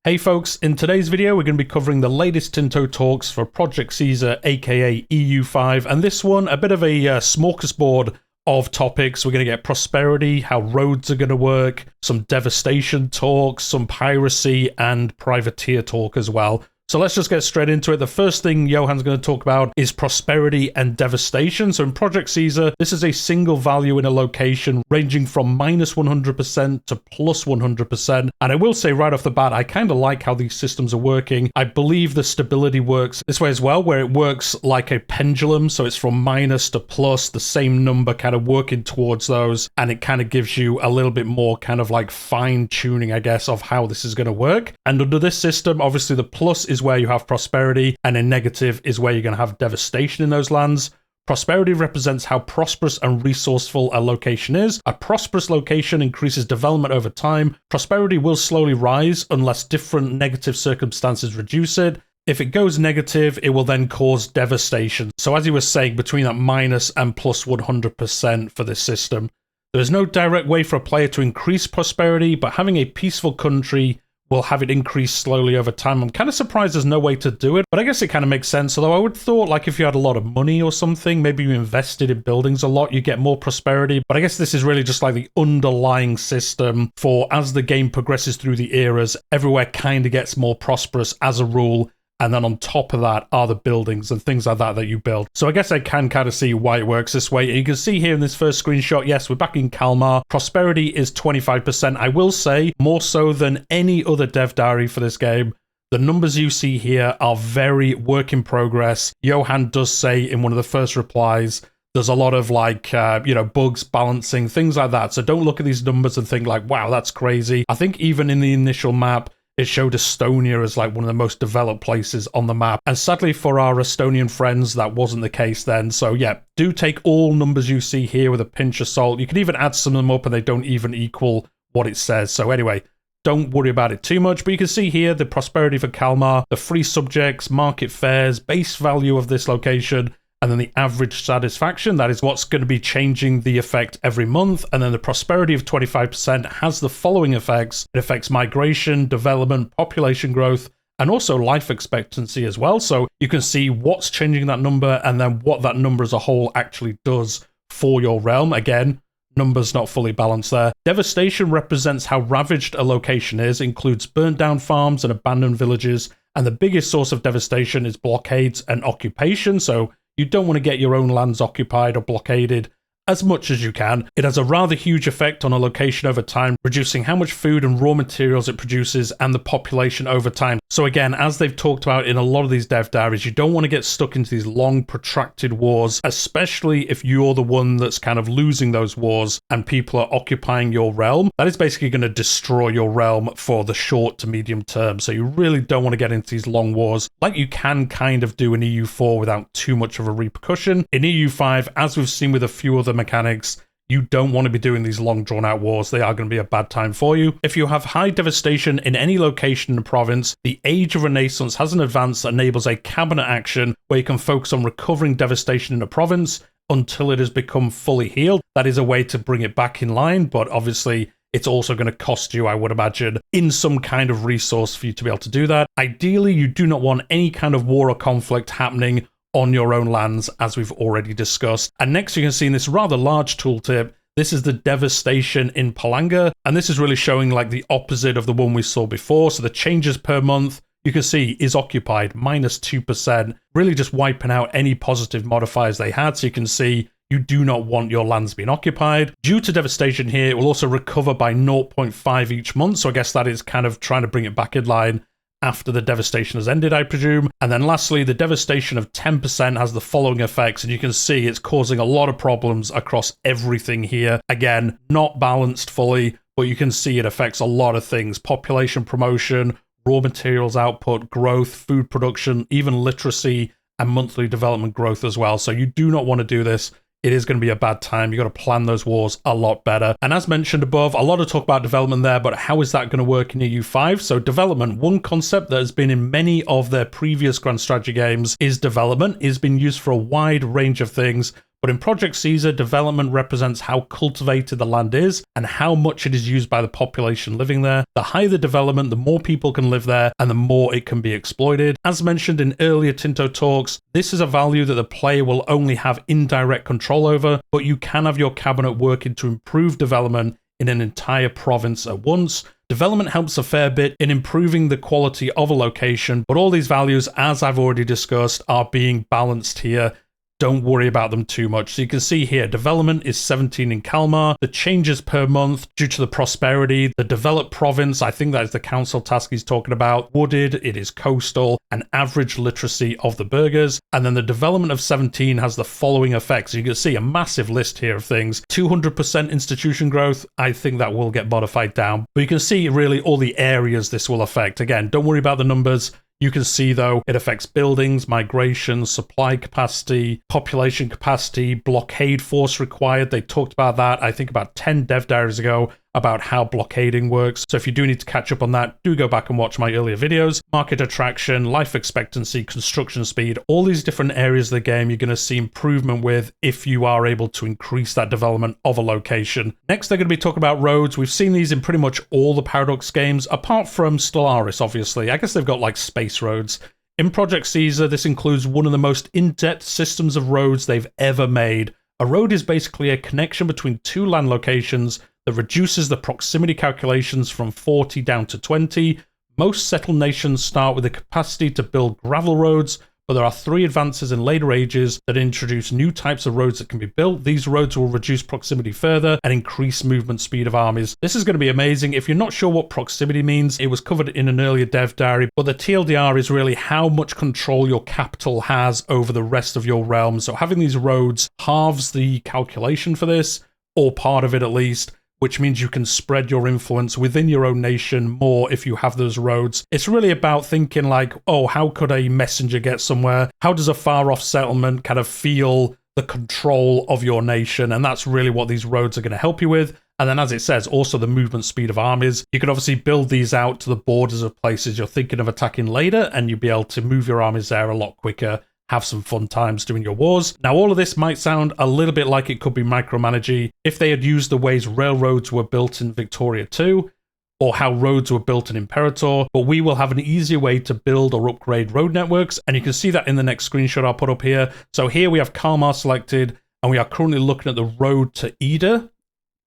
Hey folks, in today's video we're going to be covering the latest Tinto Talks for Project Caesar aka EU5, and this one a bit of a smorgasbord of topics. We're going to get prosperity, how roads are going to work, some devastation talk, some piracy and privateer talk as well. So let's just get straight into it. The first thing Johan's going to talk about is prosperity and devastation. So in Project Caesar, this is a single value in a location ranging from minus 100% to plus 100%. And I will say right off the bat, I kind of like how these systems are working. I believe the stability works this way as well, where it works like a pendulum. So it's from minus to plus, the same number kind of working towards those. And it kind of gives you a little bit more kind of like fine tuning, I guess, of how this is going to work. And under this system, obviously the plus is where you have prosperity, and a negative is where you're going to have devastation in those lands. Prosperity represents how prosperous and resourceful a location is. A prosperous location increases development over time. Prosperity will slowly rise unless different negative circumstances reduce it. If it goes negative, it will then cause devastation. So as he was saying, between that minus and plus 100% for this system. There is no direct way for a player to increase prosperity, but having a peaceful country will have it increase slowly over time. I'm kind of surprised there's no way to do it, but I guess it kind of makes sense. Although I would thought like if you had a lot of money or something, maybe you invested in buildings a lot, you get more prosperity. But I guess this is really just like the underlying system for as the game progresses through the eras, everywhere kind of gets more prosperous as a rule. And then on top of that are the buildings and things like that that you build. So I guess I can kind of see why it works this way. And you can see here in this first screenshot, yes, we're back in Kalmar. Prosperity is 25%. I will say more so than any other dev diary for this game. The numbers you see here are very work in progress. Johan does say in one of the first replies, there's a lot of like, bugs balancing, things like that. So don't look at these numbers and think like, wow, that's crazy. I think even in the initial map, it showed Estonia as like one of the most developed places on the map. And sadly for our Estonian friends, that wasn't the case then. So yeah, do take all numbers you see here with a pinch of salt. You can even add some of them up and they don't even equal what it says. So anyway, don't worry about it too much. But you can see here the prosperity for Kalmar, the free subjects, market fares, base value of this location, and then the average satisfaction. That is what's going to be changing the effect every month. And then the prosperity of 25% has the following effects. It affects migration, development, population growth, and also life expectancy as well. So you can see what's changing that number and then what that number as a whole actually does for your realm. Again, numbers not fully balanced there. Devastation represents how ravaged a location is, includes burnt down farms and abandoned villages. And the biggest source of devastation is blockades and occupation. So you don't want to get your own lands occupied or blockaded as much as you can. It has a rather huge effect on a location over time, reducing how much food and raw materials it produces and the population over time. So again, as they've talked about in a lot of these dev diaries, you don't want to get stuck into these long protracted wars, especially if you're the one that's kind of losing those wars and people are occupying your realm. That is basically going to destroy your realm for the short to medium term. So you really don't want to get into these long wars like you can kind of do in EU4 without too much of a repercussion. In EU5, as we've seen with a few other mechanics, you don't want to be doing these long drawn out wars. They are going to be a bad time for you. If you have high devastation in any location in the province, the Age of Renaissance has an advance that enables a cabinet action where you can focus on recovering devastation in the province until it has become fully healed. That is a way to bring it back in line, but obviously it's also going to cost you, I would imagine, in some kind of resource for you to be able to do that. Ideally, you do not want any kind of war or conflict happening on your own lands, as we've already discussed. And next you can see in this rather large tooltip, this is the devastation in Palanga, and this is really showing like the opposite of the one we saw before. So the changes per month, you can see is occupied, minus 2%, really just wiping out any positive modifiers they had. So you can see you do not want your lands being occupied. Due to devastation here, it will also recover by 0.5 each month. So I guess that is kind of trying to bring it back in line after the devastation has ended, I presume. And then lastly, the devastation of 10% has the following effects, and you can see it's causing a lot of problems across everything here. Again, not balanced fully, but you can see it affects a lot of things. Population promotion, raw materials output, growth, food production, even literacy, and monthly development growth as well. So you do not want to do this. It is going to be a bad time. You've got to plan those wars a lot better. And as mentioned above, a lot of talk about development there, but how is that going to work in EU5? So development, one concept that has been in many of their previous Grand Strategy games is development. It's been used for a wide range of things, But in Project Caesar, development represents how cultivated the land is and how much it is used by the population living there. The higher the development, the more people can live there and the more it can be exploited. As mentioned in earlier Tinto Talks, this is a value that the player will only have indirect control over, but you can have your cabinet working to improve development in an entire province at once. Development helps a fair bit in improving the quality of a location, but all these values, as I've already discussed, are being balanced here. Don't worry about them too much. So you can see here, development is 17 in Kalmar. The changes per month due to the prosperity. The developed province, I think that is the council task he's talking about. Wooded, it is coastal, and average literacy of the burghers. And then the development of 17 has the following effects. You can see a massive list here of things. 200% institution growth. I think that will get modified down. But you can see really all the areas this will affect. Again, don't worry about the numbers. You can see, though, it affects buildings, migration, supply capacity, population capacity, blockade force required. They talked about that, I think, about 10 dev diaries ago, about how blockading works. So if you do need to catch up on that, do go back and watch my earlier videos. Market attraction, life expectancy, construction speed, all these different areas of the game you're going to see improvement with if you are able to increase that development of a location. Next, they're going to be talking about roads. We've seen these in pretty much all the Paradox games, apart from Stellaris, obviously. I guess they've got like space roads. In Project Caesar, this includes one of the most in-depth systems of roads they've ever made. A road is basically a connection between two land locations that reduces the proximity calculations from 40 down to 20. Most settled nations start with the capacity to build gravel roads, but there are 3 advances in later ages that introduce new types of roads that can be built. These roads will reduce proximity further and increase movement speed of armies. This is going to be amazing. If you're not sure what proximity means, it was covered in an earlier dev diary, but the TLDR is really how much control your capital has over the rest of your realm. So having these roads halves the calculation for this, or part of it at least, which means you can spread your influence within your own nation more if you have those roads. It's really about thinking like, oh, how could a messenger get somewhere? How does a far-off settlement kind of feel the control of your nation? And that's really what these roads are going to help you with. And then, as it says, also the movement speed of armies. You can obviously build these out to the borders of places you're thinking of attacking later, and you'll be able to move your armies there a lot quicker. Have some fun times doing your wars. Now, all of this might sound a little bit like it could be micromanaging if they had used the ways railroads were built in Victoria 2, or how roads were built in Imperator, but we will have an easier way to build or upgrade road networks, and you can see that in the next screenshot I'll put up here. So here we have Kalmar selected, and we are currently looking at the road to Ida.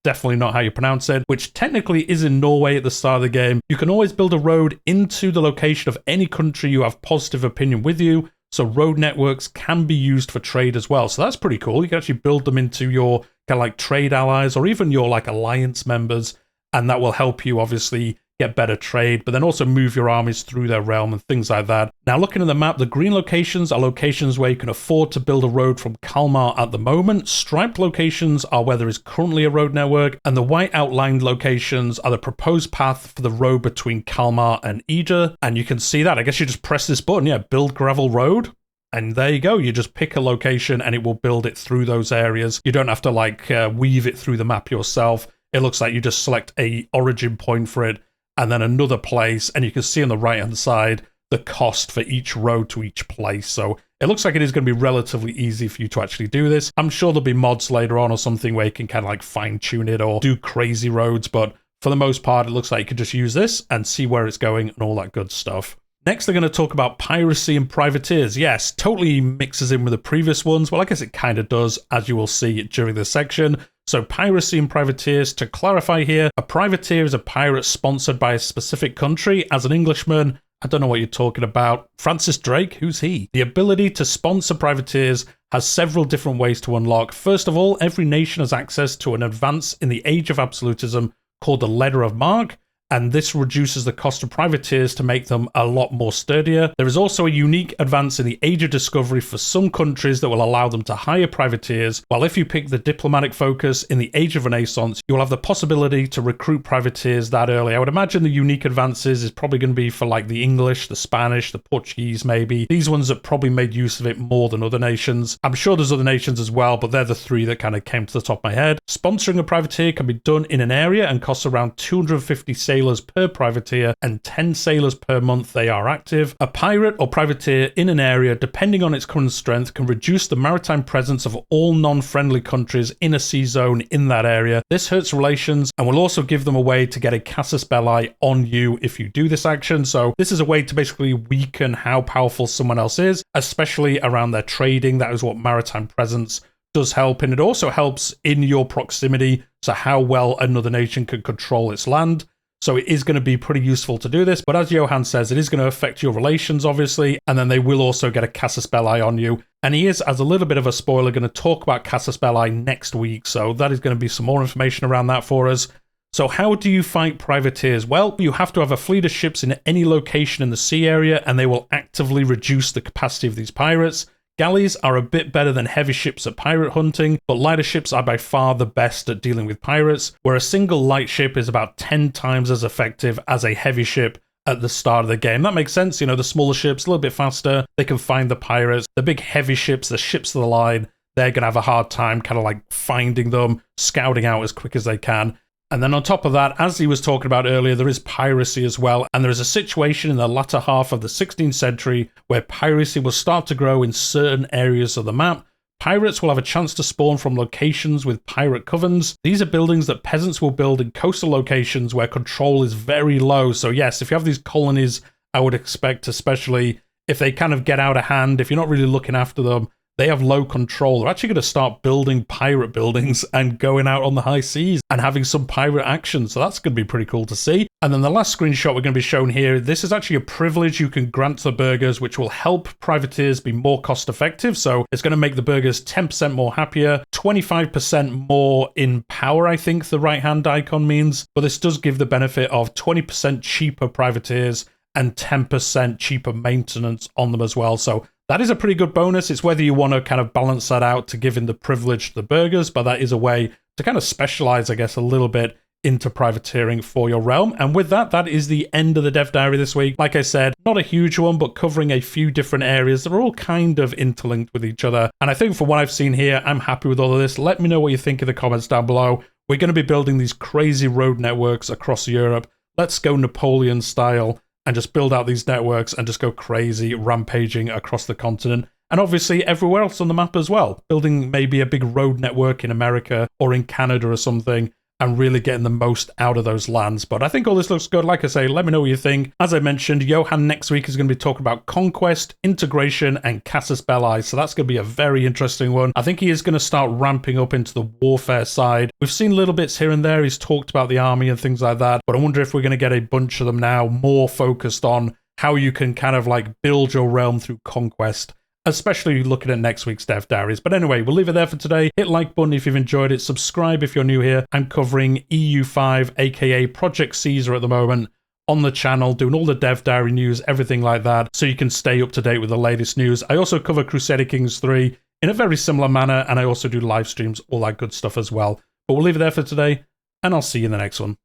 Definitely not how you pronounce it, which technically is in Norway at the start of the game. You can always build a road into the location of any country you have positive opinion with you, so road networks can be used for trade as well. So that's pretty cool. You can actually build them into your kind of like trade allies or even your like alliance members, and that will help you obviously get better trade, but then also move your armies through their realm and things like that. Now, looking at the map, the green locations are locations where you can afford to build a road from Kalmar at the moment. Striped locations are where there is currently a road network, and the white outlined locations are the proposed path for the road between Kalmar and Ida. And you can see that. I guess you just press this button, yeah, build gravel road. And there you go. You just pick a location and it will build it through those areas. You don't have to like weave it through the map yourself. It looks like you just select a origin point for it, and then another place, and you can see on the right-hand side the cost for each road to each place. So it looks like it is going to be relatively easy for you to actually do this. I'm sure there'll be mods later on or something where you can kind of like fine-tune it or do crazy roads, but for the most part, it looks like you can just use this and see where it's going and all that good stuff. Next, they're going to talk about Piracy and Privateers. Yes, totally mixes in with the previous ones. Well, I guess it kind of does, as you will see during this section. So Piracy and Privateers, to clarify here, a privateer is a pirate sponsored by a specific country. As an Englishman, I don't know what you're talking about. Francis Drake, who's he? The ability to sponsor privateers has several different ways to unlock. First of all, every nation has access to an advance in the Age of Absolutism called the Letter of Marque, and this reduces the cost of privateers to make them a lot more sturdier. There is also a unique advance in the Age of Discovery for some countries that will allow them to hire privateers, while if you pick the diplomatic focus in the Age of Renaissance, you'll have the possibility to recruit privateers that early. I would imagine the unique advances is probably going to be for like the English, the Spanish, the Portuguese maybe. These ones that probably made use of it more than other nations. I'm sure there's other nations as well, but they're the 3 that kind of came to the top of my head. Sponsoring a privateer can be done in an area and costs around 250 sage sailors per privateer and 10 sailors per month they are active. A pirate or privateer in an area, depending on its current strength, can reduce the maritime presence of all non-friendly countries in a sea zone in that area. This hurts relations and will also give them a way to get a casus belli on you if you do this action. So this is a way to basically weaken how powerful someone else is, especially around their trading. That is what maritime presence does help, and it also helps in your proximity, so how well another nation can control its land. So it is going to be pretty useful to do this, but as Johan says, it is going to affect your relations, obviously, and then they will also get a casus belli on you. And he is, as a little bit of a spoiler, going to talk about casus belli next week, so that is going to be some more information around that for us. So how do you fight privateers? Well, you have to have a fleet of ships in any location in the sea area, and they will actively reduce the capacity of these pirates. Galleys are a bit better than heavy ships at pirate hunting, but lighter ships are by far the best at dealing with pirates, where a single light ship is about 10 times as effective as a heavy ship at the start of the game. That makes sense, you know, the smaller ships, a little bit faster, they can find the pirates. The big heavy ships, the ships of the line, they're going to have a hard time kind of like finding them, scouting out as quick as they can. And then on top of that, as he was talking about earlier, there is piracy as well. And there is a situation in the latter half of the 16th century where piracy will start to grow in certain areas of the map. Pirates will have a chance to spawn from locations with pirate covens. These are buildings that peasants will build in coastal locations where control is very low. So yes, if you have these colonies, I would expect, especially if they kind of get out of hand, if you're not really looking after them, they have low control. They're actually going to start building pirate buildings and going out on the high seas and having some pirate action. So that's going to be pretty cool to see. And then the last screenshot we're going to be shown here, this is actually a privilege you can grant to the burghers, which will help privateers be more cost effective. So it's going to make the burghers 10% more happier, 25% more in power, I think the right hand icon means. But this does give the benefit of 20% cheaper privateers and 10% cheaper maintenance on them as well. So that is a pretty good bonus. It's whether you want to kind of balance that out to give in the privilege to the burghers, but that is a way to kind of specialize, I guess, a little bit into privateering for your realm. And with that, that is the end of the Dev Diary this week. Like I said, not a huge one, but covering a few different areas that are all kind of interlinked with each other. And I think from what I've seen here, I'm happy with all of this. Let me know what you think in the comments down below. We're going to be building these crazy road networks across Europe. Let's go Napoleon style and just build out these networks and just go crazy, rampaging across the continent. And obviously everywhere else on the map as well. Building maybe a big road network in America or in Canada or something, and really getting the most out of those lands. But I think all this looks good. Like I say, let me know what you think. As I mentioned, Johan next week is going to be talking about conquest, integration, and casus belli. So that's going to be a very interesting one. I think he is going to start ramping up into the warfare side. We've seen little bits here and there. He's talked about the army and things like that. But I wonder if we're going to get a bunch of them now more focused on how you can kind of like build your realm through conquest, especially looking at next week's Dev Diaries. But anyway, we'll leave it there for today. Hit like button if you've enjoyed it. Subscribe if you're new here. I'm covering EU5, aka Project Caesar at the moment on the channel, doing all the Dev Diary news, everything like that, so you can stay up to date with the latest news. I also cover Crusader Kings 3 in a very similar manner, and I also do live streams, all that good stuff as well. But we'll leave it there for today, and I'll see you in the next one.